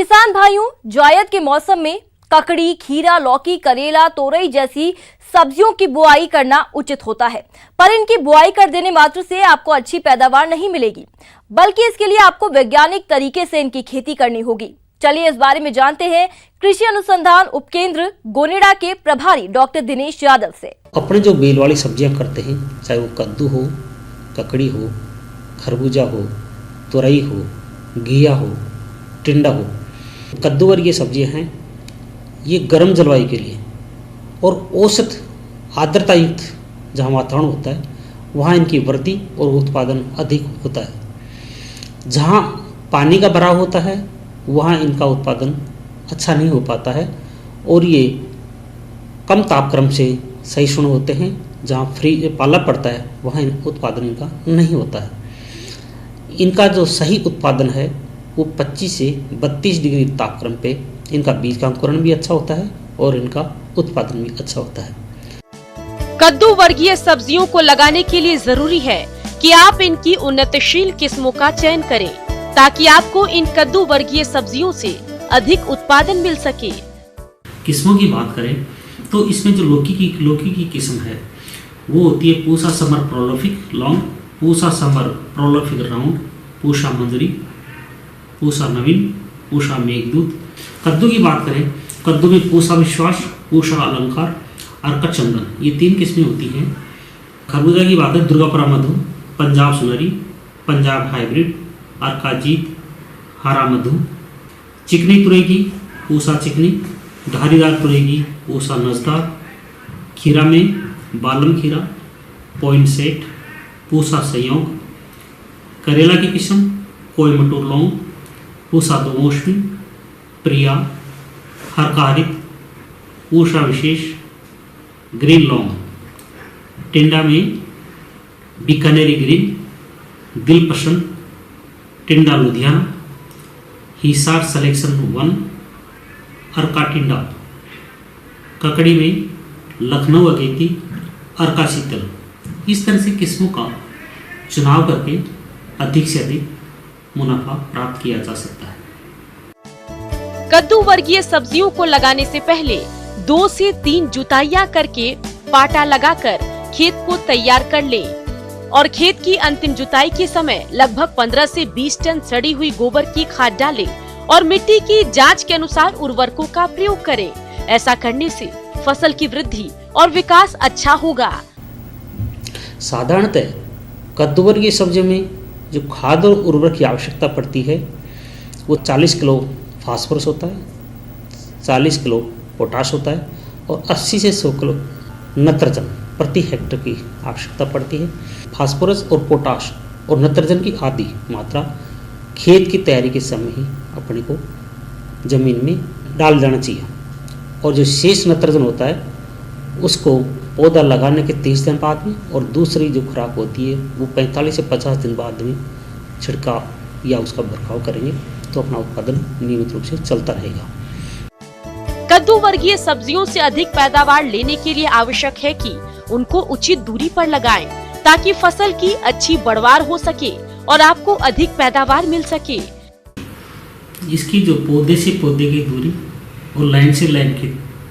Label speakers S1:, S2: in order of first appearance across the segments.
S1: किसान भाइयों, जायद के मौसम में ककड़ी, खीरा, लौकी, करेला, तोरई जैसी सब्जियों की बुआई करना उचित होता है, पर इनकी बुआई कर देने मात्र से आपको अच्छी पैदावार नहीं मिलेगी, बल्कि इसके लिए आपको वैज्ञानिक तरीके से इनकी खेती करनी होगी। चलिए इस बारे में जानते हैं कृषि अनुसंधान उपकेंद्र गोनेडा के प्रभारी डॉक्टर दिनेश यादव से।
S2: अपने जो बेल वाली सब्जियां करते हैं, चाहे वो कद्दू हो, ककड़ी हो, खरबूजा हो, तोरई हो, घिया हो, टिंडा हो, कद्दू वर्गीय सब्जियां हैं, ये गर्म जलवायु के लिए और औसत आर्द्रता युक्त जहाँ वातावरण होता है वहाँ इनकी वृद्धि और उत्पादन अधिक होता है। जहाँ पानी का भराव होता है वहाँ इनका उत्पादन अच्छा नहीं हो पाता है और ये कम तापक्रम से सहिष्णु होते हैं। जहाँ पाला पड़ता है वहाँ उत्पादन इनका नहीं होता है। इनका जो सही उत्पादन है वो 25 से 32 डिग्री तापक्रम पे इनका बीज का अंकुरण भी अच्छा होता है और इनका उत्पादन भी अच्छा होता है।
S3: कद्दू वर्गीय सब्जियों को लगाने के लिए जरूरी है कि आप इनकी उन्नतशील किस्मों का चयन करें, ताकि आपको इन कद्दू वर्गीय सब्जियों से अधिक उत्पादन मिल सके।
S2: किस्मों की बात करें तो इसमें जो लौकी की किस्म है वो होती है Pusa summer prolific long, Pusa summer prolific round, Pusa Manjari, Pusa Naveen, Pusa Meghdoot. कद्दू की बात करें, कद्दू में पूसा विश्वास, पूसा अलंकार और कचंदन, ये 3 किस्में होती हैं। खरबूजा की बात है दुर्गापुरा मधु, पंजाब सुनहरी, पंजाब हाइब्रिड, अर्काजीत, हरा मधु। चिकनी तुरई की पूसा चिकनी, धारीदार तुरई की पूसा नजदार। खीरा में बालम खीरा, पॉइंट सेट, पूसा संयोग। करेला की किस्म कोयमटूर लौंग, पूसा दोमोष्मी, प्रिया, हरकारिक, पूषा विशेष, ग्रीन लौंग। टिंडा में बीकानेरी ग्रीन, दिल पसंद, टिंडा लुधियाना, हिसार सिलेक्शन 1, अर्का टिंडा। ककड़ी में लखनऊ अगेती, अर्का शीतल। इस तरह से किस्मों का चुनाव करके अधिक से अधिक मुनाफा प्राप्त किया जा सकता है।
S3: कद्दू वर्गीय सब्जियों को लगाने से पहले 2 से 3 जुताइयां करके पाटा लगाकर खेत को तैयार कर लें और खेत की अंतिम जुताई के समय लगभग 15 से 20 टन सड़ी हुई गोबर की खाद डालें और मिट्टी की जांच के अनुसार उर्वरकों का प्रयोग करें। ऐसा करने से फसल की वृद्धि और विकास अच्छा होगा।
S2: साधारणतः कद्दू वर्गीय सब्जियों में जो खाद और उर्वरक की आवश्यकता पड़ती है वो 40 किलो फास्फोरस होता है, 40 किलो पोटाश होता है और 80 से 100 किलो नत्रजन प्रति हेक्टर की आवश्यकता पड़ती है। फास्फोरस और पोटाश और नत्रजन की आधी मात्रा खेत की तैयारी के समय ही अपने को ज़मीन में डाल देना चाहिए और जो शेष नत्रजन होता है उसको पौधा लगाने के 30 दिन बाद में और दूसरी जो खुराक होती है वो 45 से 50 दिन बाद में छिड़काव या उसका बर्खाव करेंगे तो अपना उत्पादन नियमित रूप से चलता रहेगा।
S3: कद्दू वर्गीय सब्जियों से अधिक पैदावार लेने के लिए आवश्यक है कि उनको उचित दूरी पर लगाएं, ताकि फसल की अच्छी बढ़वार हो सके और आपको अधिक पैदावार मिल सके।
S2: इसकी जो पौधे से पौधे की दूरी और लाइन से लाइन की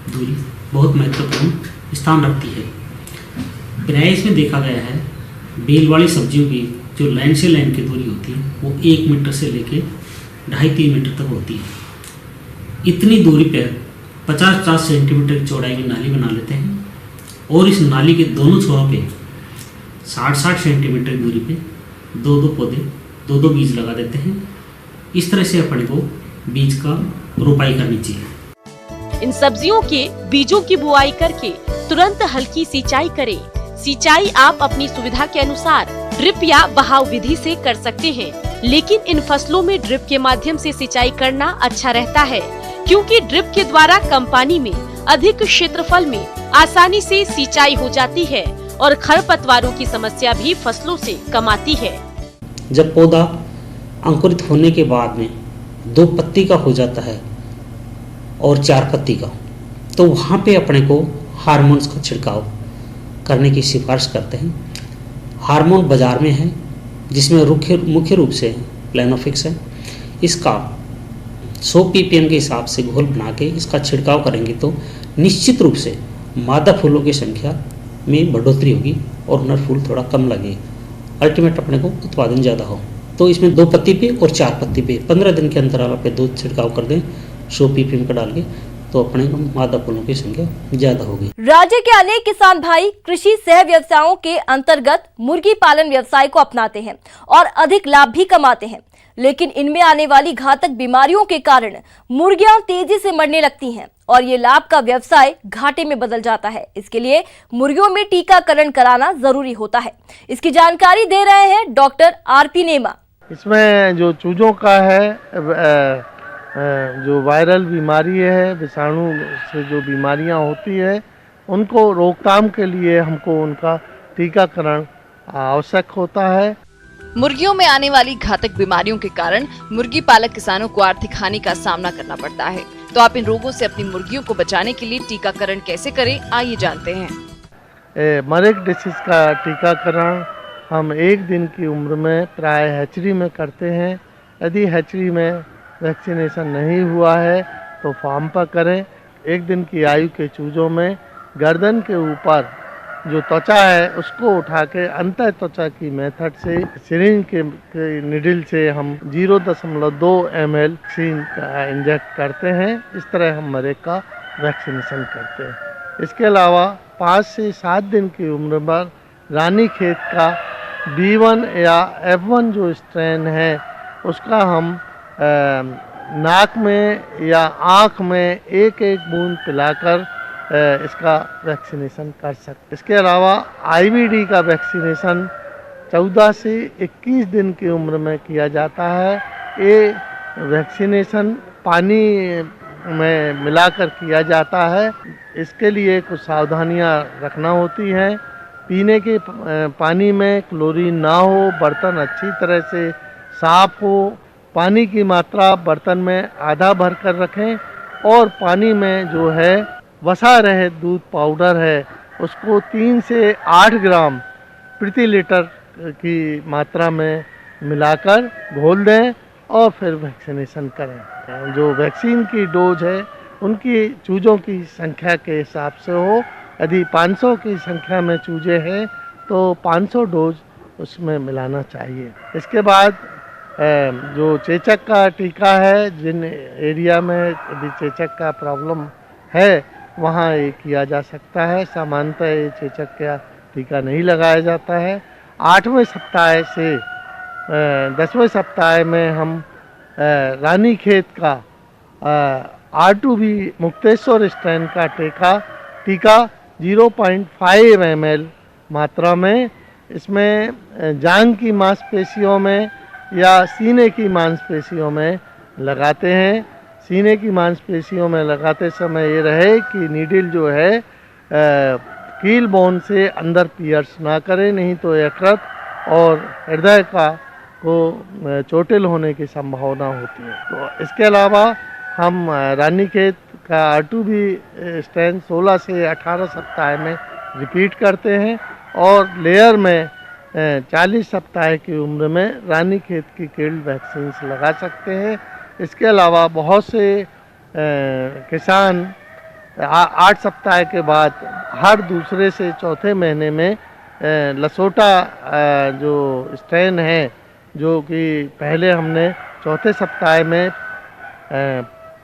S2: दूरी बहुत महत्वपूर्ण स्थान रखती है। प्रायः इसमें देखा गया है बेल वाली सब्जियों की जो लाइन से लाइन की दूरी होती है वो 1 मीटर से लेके 2.5-3 मीटर तक होती है। इतनी दूरी पर 50-50 सेंटीमीटर की चौड़ाई की नाली बना लेते हैं और इस नाली के दोनों छोरों पे 60-60 सेंटीमीटर की दूरी पे 2-2 पौधे 2-2 बीज लगा देते हैं। इस तरह से अपने को बीज का रोपाई करनी चाहिए।
S3: इन सब्जियों के बीजों की बुआई करके तुरंत हल्की सिंचाई करें। सिंचाई आप अपनी सुविधा के अनुसार ड्रिप या बहाव विधि से कर सकते हैं, लेकिन इन फसलों में ड्रिप के माध्यम से सिंचाई करना अच्छा रहता है, क्योंकि ड्रिप के द्वारा कम पानी में अधिक क्षेत्रफल में आसानी से सिंचाई हो जाती है और खरपतवारों की समस्या भी फसलों से कम आती है।
S2: जब पौधा अंकुरित होने के बाद में 2 पत्ती का हो जाता है और 4 पत्ती का, तो वहाँ पे अपने को हार्मोन्स का छिड़काव करने की सिफारिश करते हैं। हार्मोन बाजार में है जिसमें मुख्य रूप से प्लेनोफिक्स है। इसका 100 ppm के हिसाब से घोल बना के इसका छिड़काव करेंगे तो निश्चित रूप से मादा फूलों की संख्या में बढ़ोतरी होगी और नर फूल थोड़ा कम लगे, अल्टीमेट अपने को उत्पादन ज़्यादा हो। तो इसमें 2 पत्ती पे और 4 पत्ती पे 15 दिन के अंतराल पे 2 छिड़काव कर दें 100 ppm का डाल के, तो अपने को मादा फूलों की संख्या ज्यादा होगी।
S1: राज्य के अनेक किसान भाई कृषि सह व्यवसायों के अंतर्गत मुर्गी पालन व्यवसाय को अपनाते हैं और अधिक लाभ भी कमाते हैं, लेकिन इनमें आने वाली घातक बीमारियों के कारण मुर्गियां तेजी से मरने लगती हैं और ये लाभ का व्यवसाय घाटे में बदल जाता है। इसके लिए मुर्गियों में टीकाकरण कराना जरूरी होता है। इसकी जानकारी दे रहे हैं डॉक्टर आरपी नेमा।
S4: इसमें जो चूजों का है, जो वायरल बीमारी है, विषाणु से जो बीमारियां होती है, उनको रोकथाम के लिए हमको उनका टीकाकरण आवश्यक होता है।
S5: मुर्गियों में आने वाली घातक बीमारियों के कारण मुर्गी पालक किसानों को आर्थिक हानि का सामना करना पड़ता है। तो आप इन रोगों से अपनी मुर्गियों को बचाने के लिए टीकाकरण कैसे करें, आइए जानते हैं।
S4: मरेक डिसीज का टीकाकरण हम 1 दिन की उम्र में प्राय हैचरी में करते हैं। यदि हैचरी में वैक्सीनेशन नहीं हुआ है तो फार्म पर करें। 1 दिन की आयु के चूजों में गर्दन के ऊपर जो त्वचा है उसको उठा के अंत त्वचा की मेथड से सिरिंज के निडल से हम 0.2 ml वैक्सीन का इंजेक्ट करते हैं। इस तरह हम मरेक का वैक्सीनेशन करते हैं। इसके अलावा 5 से 7 दिन की उम्र पर रानीखेत का B1 या F1 जो स्ट्रेन है उसका हम नाक में या आँख में 1-1 बूंद पिलाकर इसका वैक्सीनेशन कर सकते। इसके अलावा IVD का वैक्सीनेशन 14 से 21 दिन की उम्र में किया जाता है। ये वैक्सीनेशन पानी में मिलाकर किया जाता है। इसके लिए कुछ सावधानियां रखना होती हैं। पीने के पानी में क्लोरीन ना हो, बर्तन अच्छी तरह से साफ हो, पानी की मात्रा बर्तन में आधा भर कर रखें और पानी में जो है वसा रहे दूध पाउडर है उसको 3 से 8 ग्राम प्रति लीटर की मात्रा में मिलाकर घोल दें और फिर वैक्सीनेशन करें। जो वैक्सीन की डोज है उनकी चूजों की संख्या के हिसाब से हो। यदि 500 की संख्या में चूजे हैं तो 500 डोज उसमें मिलाना चाहिए। इसके बाद जो चेचक का टीका है, जिन एरिया में यदि चेचक का प्रॉब्लम है वहाँ ये किया जा सकता है। सामान्यतः ये चेचक का टीका नहीं लगाया जाता है। 8वें सप्ताह से 10वें सप्ताह में हम रानीखेत का R2B मुक्तेश्वर स्ट्रेन का टीका 0.5 ml मात्रा में, इसमें जांघ की मांसपेशियों में या सीने की मांसपेशियों में लगाते हैं। सीने की मांसपेशियों में लगाते समय ये रहे कि नीडल जो है कील बोन से अंदर पियर्स ना करे, नहीं तो यकृत और हृदय को चोटिल होने की संभावना होती है। तो इसके अलावा हम रानीखेत का R2B स्ट्रेन 16 से 18 सप्ताह में रिपीट करते हैं और लेयर में 40 सप्ताह की उम्र में रानीखेत की किल्ड वैक्सीन लगा सकते हैं। इसके अलावा बहुत से किसान 8 सप्ताह के बाद हर दूसरे से चौथे महीने में लसोटा जो स्ट्रेन है, जो कि पहले हमने चौथे सप्ताह में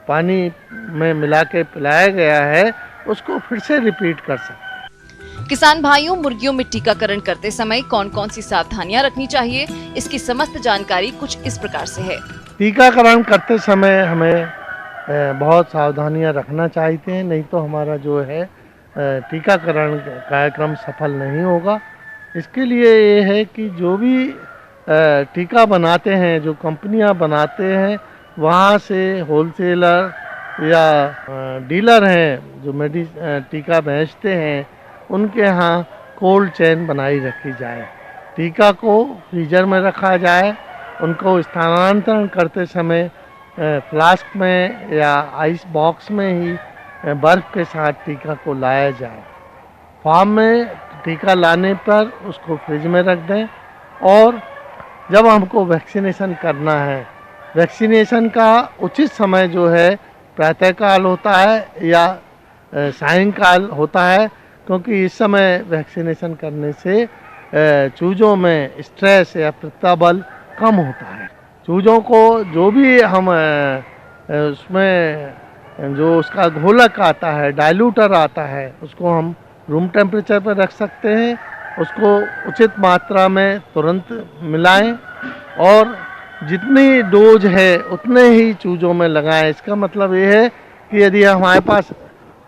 S4: पानी में मिला के पिलाया गया है, उसको फिर से रिपीट कर सकते हैं।
S5: किसान भाइयों, मुर्गियों में टीकाकरण करते समय कौन कौन सी सावधानियां रखनी चाहिए, इसकी समस्त जानकारी कुछ इस प्रकार से है।
S4: टीकाकरण करते समय हमें बहुत सावधानियां रखना चाहिए, नहीं तो हमारा जो है टीकाकरण कार्यक्रम सफल नहीं होगा। इसके लिए ये है कि जो भी टीका बनाते हैं, जो कंपनियां बनाते हैं, वहाँ से होलसेलर या डीलर हैं जो टीका बेचते हैं, उनके यहाँ कोल्ड चेन बनाई रखी जाए। टीका को फ्रीजर में रखा जाए। उनको स्थानांतरण करते समय फ्लास्क में या आइस बॉक्स में ही बर्फ़ के साथ टीका को लाया जाए। फार्म में टीका लाने पर उसको फ्रिज में रख दें और जब हमको वैक्सीनेशन करना है वैक्सीनेशन का उचित समय जो है प्रातःकाल होता है या सायंकाल होता है, क्योंकि इस समय वैक्सीनेशन करने से चूज़ों में स्ट्रेस या प्रतिबल कम होता है। चूज़ों को जो भी हम उसमें जो उसका घोलक आता है, डाइल्यूटर आता है, उसको हम रूम टेम्परेचर पर रख सकते हैं। उसको उचित मात्रा में तुरंत मिलाएं और जितनी डोज है उतने ही चूज़ों में लगाएं। इसका मतलब ये है कि यदि हमारे पास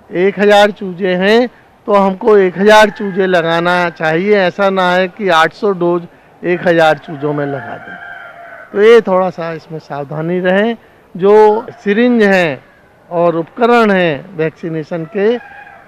S4: 1000 चूजे हैं तो हमको 1000 चूजे लगाना चाहिए। ऐसा ना है कि 800 डोज 1000 चूजों में लगा दें। तो ये थोड़ा सा इसमें सावधानी रहें। जो सिरिंज हैं और उपकरण हैं वैक्सीनेशन के,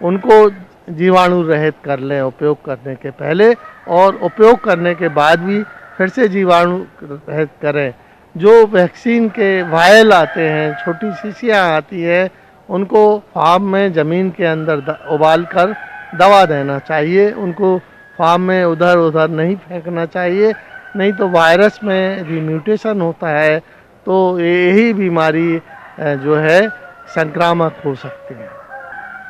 S4: उनको जीवाणु रहित कर लें उपयोग करने के पहले, और उपयोग करने के बाद भी फिर से जीवाणु रहित करें। जो वैक्सीन के वायल आते हैं, छोटी शीशियाँ आती है, उनको फार्म में ज़मीन के अंदर उबाल कर दवा देना चाहिए। उनको फार्म में उधर उधर नहीं फेंकना चाहिए, नहीं तो वायरस में यदि म्यूटेशन होता है तो यही बीमारी जो है संक्रामक हो सकती है।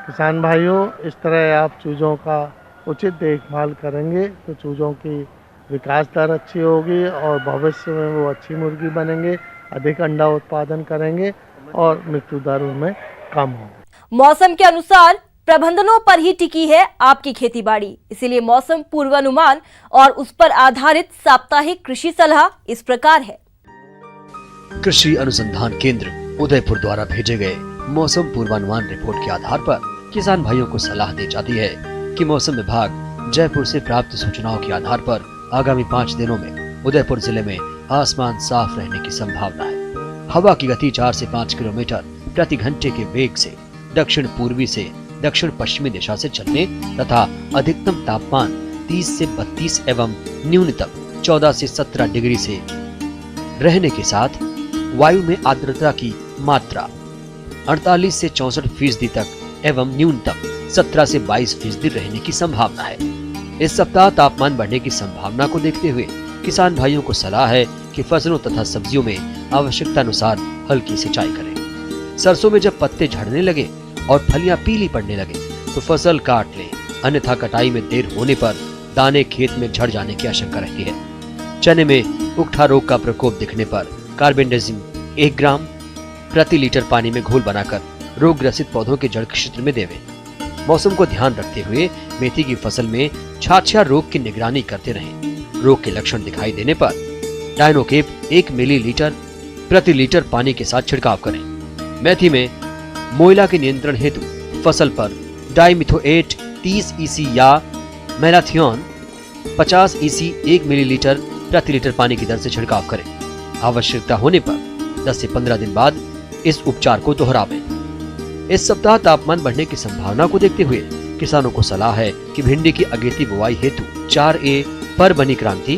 S4: किसान भाइयों, इस तरह आप चूज़ों का उचित देखभाल करेंगे तो चूज़ों की विकास दर अच्छी होगी और भविष्य में वो अच्छी मुर्गी बनेंगे, अधिक अंडा उत्पादन करेंगे और मृत्यु दर उनमें कम होगी।
S1: मौसम के अनुसार प्रबंधनों पर ही टिकी है आपकी खेतीबाड़ी, इसीलिए मौसम पूर्वानुमान और उस पर आधारित साप्ताहिक कृषि सलाह इस प्रकार है।
S6: कृषि अनुसंधान केंद्र उदयपुर द्वारा भेजे गए मौसम पूर्वानुमान रिपोर्ट के आधार पर किसान भाइयों को सलाह दी जाती है कि मौसम विभाग जयपुर से प्राप्त सूचनाओं के आधार पर आगामी 5 दिनों में उदयपुर जिले में आसमान साफ रहने की संभावना है। हवा की गति 4 से 5 किलोमीटर प्रति घंटे के वेग से दक्षिण पूर्वी से दक्षिण पश्चिमी दिशा से चलने तथा अधिकतम तापमान 30 से 32 एवं न्यूनतम 14 से 17 डिग्री से रहने के साथ वायु में आर्द्रता की मात्रा 48 से 64% तक एवं न्यूनतम 17 से 22% रहने की संभावना है। इस सप्ताह तापमान बढ़ने की संभावना को देखते हुए किसान भाइयों को सलाह है कि फसलों तथा सब्जियों में आवश्यकता अनुसार हल्की सिंचाई करें। सरसों में जब पत्ते झड़ने लगे और फलियां पीली पड़ने लगे तो फसल काट लें, अन्यथा कटाई में देर होने पर दाने खेत में झड़ जाने की आशंका रहती है। चने में उकठा रोग का प्रकोप दिखने पर कार्बेंडाजिम 1 ग्राम प्रति लीटर पानी में घोल बनाकर रोग ग्रसित पौधों के जड़ क्षेत्र में देवें। मौसम को ध्यान रखते हुए मेथी की फसल में छाछिया रोग की निगरानी करते रहें। रोग के लक्षण दिखाई देने पर डायनोकेप 1 मिलीलीटर प्रति लीटर पानी के साथ छिड़काव करें। मेथी में मोइला के नियंत्रण हेतु फसल पर डाइमिथोएट 30 EC या मेलाथियोन 50 EC 1 मिलीलीटर प्रति लीटर पानी की दर से छिड़काव करें। आवश्यकता होने पर 10 से 15 दिन बाद इस उपचार को दोहरावें। इस सप्ताह तापमान बढ़ने की संभावना को देखते हुए किसानों को सलाह है कि भिंडी की अगेती बुवाई हेतु 4A पर बनी क्रांति,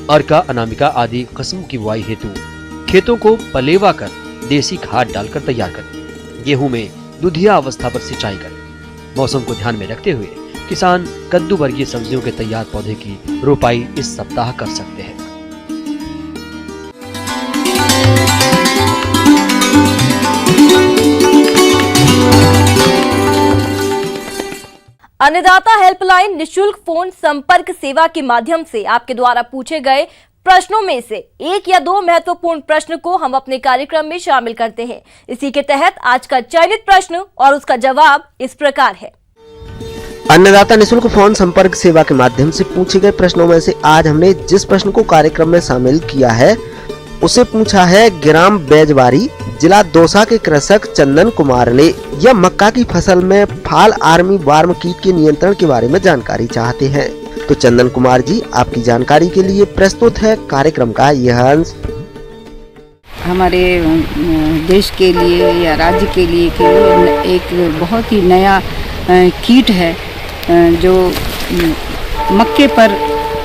S6: अर्का, अनामिका आदि किस्म की बुवाई हेतु खेतों को पलेवा कर देसी खाद डालकर तैयार करें। गेहूं में दुधिया अवस्था पर सिंचाई करें। मौसम को ध्यान में रखते हुए किसान कद्दू वर्गीय सब्जियों के तैयार पौधे की रोपाई इस सप्ताह कर सकते हैं।
S1: अन्नदाता हेल्पलाइन निशुल्क फोन संपर्क सेवा के माध्यम से आपके द्वारा पूछे गए प्रश्नों में से 1 या 2 महत्वपूर्ण प्रश्न को हम अपने कार्यक्रम में शामिल करते हैं। इसी के तहत आज का चयनित प्रश्न और उसका जवाब इस प्रकार है।
S7: अन्नदाता निशुल्क फोन संपर्क सेवा के माध्यम से पूछे गए प्रश्नों में से आज हमने जिस प्रश्न को कार्यक्रम में शामिल किया है उसे पूछा है ग्राम बैजबारी, जिला दौसा के कृषक चंदन कुमार ने। यह मक्का की फसल में फाल आर्मी वार्म कीट के नियंत्रण के बारे में जानकारी चाहते हैं। तो चंदन कुमार जी, आपकी जानकारी के लिए प्रस्तुत है कार्यक्रम का यह अंश।
S8: हमारे देश के लिए या राज्य के लिए एक बहुत ही नया कीट है जो मक्के पर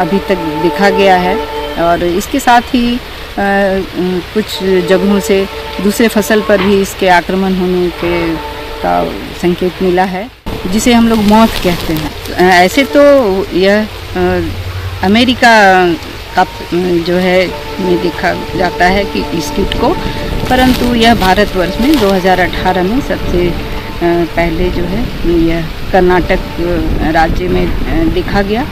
S8: अभी तक देखा गया है और इसके साथ ही कुछ जगहों से दूसरे फसल पर भी इसके आक्रमण होने का संकेत मिला है, जिसे हम लोग मौत कहते हैं। ऐसे तो यह अमेरिका कप जो है में देखा जाता है कि इस कीट को, परंतु यह भारतवर्ष में 2018 में सबसे पहले जो है यह कर्नाटक राज्य में देखा गया,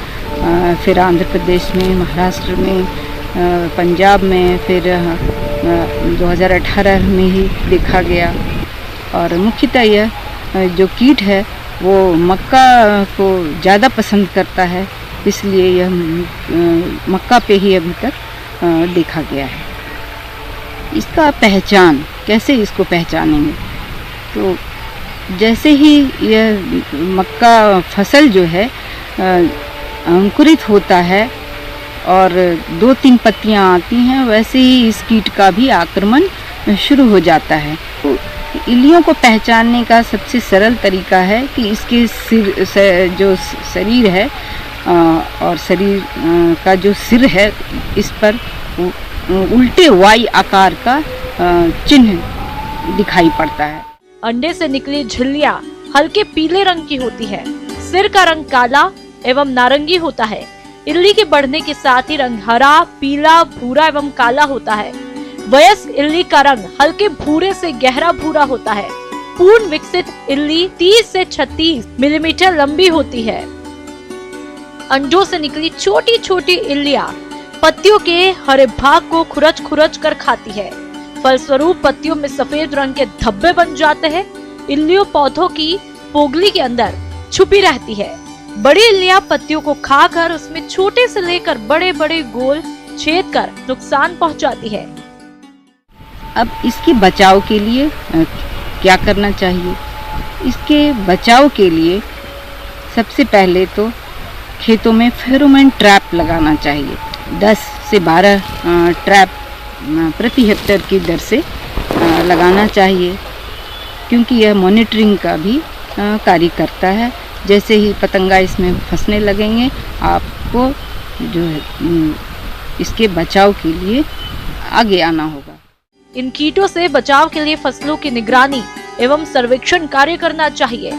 S8: फिर आंध्र प्रदेश में, महाराष्ट्र में, पंजाब में, फिर 2018 में ही देखा गया। और मुख्यतः यह जो कीट है वो मक्का को ज़्यादा पसंद करता है, इसलिए यह मक्का पे ही अभी तक देखा गया है। इसका पहचान कैसे, इसको पहचानेंगे तो जैसे ही यह मक्का फसल जो है अंकुरित होता है और 2-3 पत्तियां आती हैं, वैसे ही इस कीट का भी आक्रमण शुरू हो जाता है। तो इल्लियों को पहचानने का सबसे सरल तरीका है कि इसके सिर जो शरीर है और शरीर का जो सिर है, इस पर उल्टे वाई आकार का चिन्ह दिखाई पड़ता है।
S3: अंडे से निकली झिल्लियां हल्के पीले रंग की होती है। सिर का रंग काला एवं नारंगी होता है। इल्ली के बढ़ने के साथ ही रंग हरा, पीला, भूरा एवं काला होता है। वयस्क इल्ली का रंग हल्के भूरे से गहरा भूरा होता है। पूर्ण विकसित इल्ली 30 से 36 मिलीमीटर लंबी होती है। अंडों से निकली छोटी छोटी इल्लियां पत्तियों के हरे भाग को खुरच कर खाती है। फलस्वरूप पत्तियों में सफेद रंग के धब्बे बन जाते हैं। इल्लियों पौधों की पोगली के अंदर छुपी रहती है। बड़ी इल्लियां पत्तियों को खाकर उसमें छोटे से लेकर बड़े बड़े गोल छेद कर नुकसान पहुंचाती है।
S8: अब इसके बचाव के लिए क्या करना चाहिए? इसके बचाव के लिए सबसे पहले तो खेतों में फेरोमोन ट्रैप लगाना चाहिए। 10 से 12 ट्रैप प्रति हेक्टेयर की दर से लगाना चाहिए, क्योंकि यह मॉनिटरिंग का भी कार्य करता है। जैसे ही पतंगा इसमें फंसने लगेंगे, आपको जो है इसके बचाव के लिए आगे आना होगा।
S3: इन कीटों से बचाव के लिए फसलों की निगरानी एवं सर्वेक्षण कार्य करना चाहिए।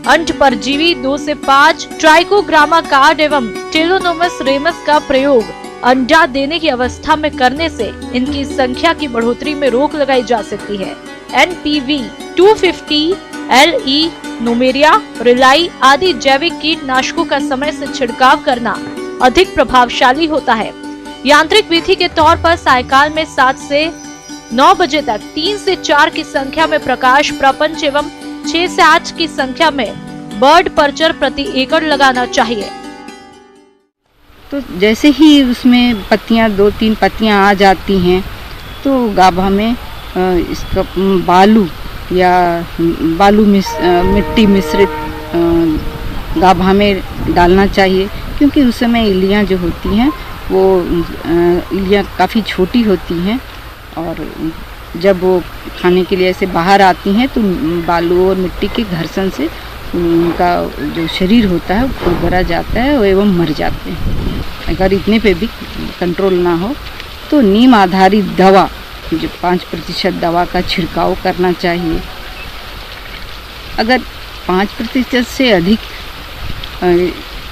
S3: अंड परजीवी 2 से 5 ट्राइकोग्रामा कार्ड एवं टेलोनोमस रेमस का प्रयोग अंडा देने की अवस्था में करने से इनकी संख्या की बढ़ोतरी में रोक लगाई जा सकती है। NPV 250, LE, नोमेरिया, रिलाई आदि जैविक कीटनाशकों का समय से छिड़काव करना अधिक प्रभावशाली होता है। यांत्रिक विधि के तौर पर सायकाल में 7 से 9 बजे तक 3 से 4 की संख्या में प्रकाश प्रपंच एवं 6 से 8 की संख्या में बर्ड पर्चर प्रति एकड़ लगाना चाहिए।
S8: तो जैसे ही उसमें पत्तियां 2-3 पत्तियां आ जाती हैं तो गाभा में इसका बालू या मिट्टी मिश्रित गाभा में डालना चाहिए, क्योंकि उस समय इल्लियाँ जो होती हैं वो इल्लियाँ काफ़ी छोटी होती हैं और जब वो खाने के लिए ऐसे बाहर आती हैं तो बालू और मिट्टी के घर्षण से उनका जो शरीर होता है वो भरा जाता है एवं मर जाते हैं। अगर इतने पे भी कंट्रोल ना हो तो नीम आधारित दवा, जो 5% दवा का छिड़काव करना चाहिए। अगर 5% से अधिक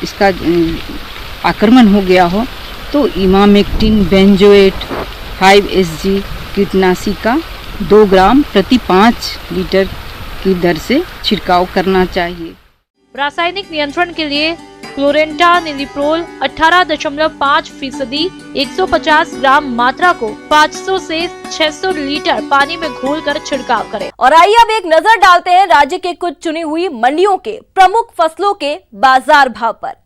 S8: इसका आक्रमण हो गया हो तो इमामेक्टिन बेंजोएट 5SG कीटनाशी का 2 ग्राम प्रति 5 लीटर की दर से छिड़काव करना चाहिए।
S3: रासायनिक नियंत्रण के लिए क्लोरेंटा निलिप्रोल 18.5% 150 ग्राम मात्रा को 500 से 600 लीटर पानी में घोलकर छिड़काव करें।
S1: और आइए अब एक नजर डालते हैं राज्य के कुछ चुनी हुई मंडियों के प्रमुख फसलों के बाजार भाव पर।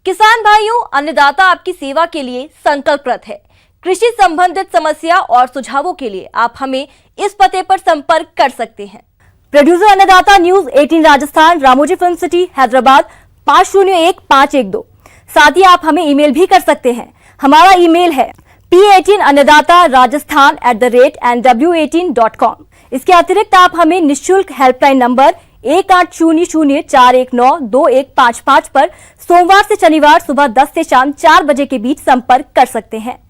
S1: किसान भाइयों, अन्नदाता आपकी सेवा के लिए संकल्परत है। कृषि संबंधित समस्या और सुझावों के लिए आप हमें इस पते पर संपर्क कर सकते हैं। प्रोड्यूसर अन्नदाता news 18 Rajasthan, Ramoji film city, Hyderabad 501512। साथ ही आप हमें ईमेल भी कर सकते हैं। हमारा ईमेल है p18annadatarajasthan@nw18.com। इसके अतिरिक्त आप हमें निःशुल्क हेल्पलाइन नंबर 180041922155 पर सोमवार से शनिवार सुबह 10 से शाम 4 बजे के बीच संपर्क कर सकते हैं।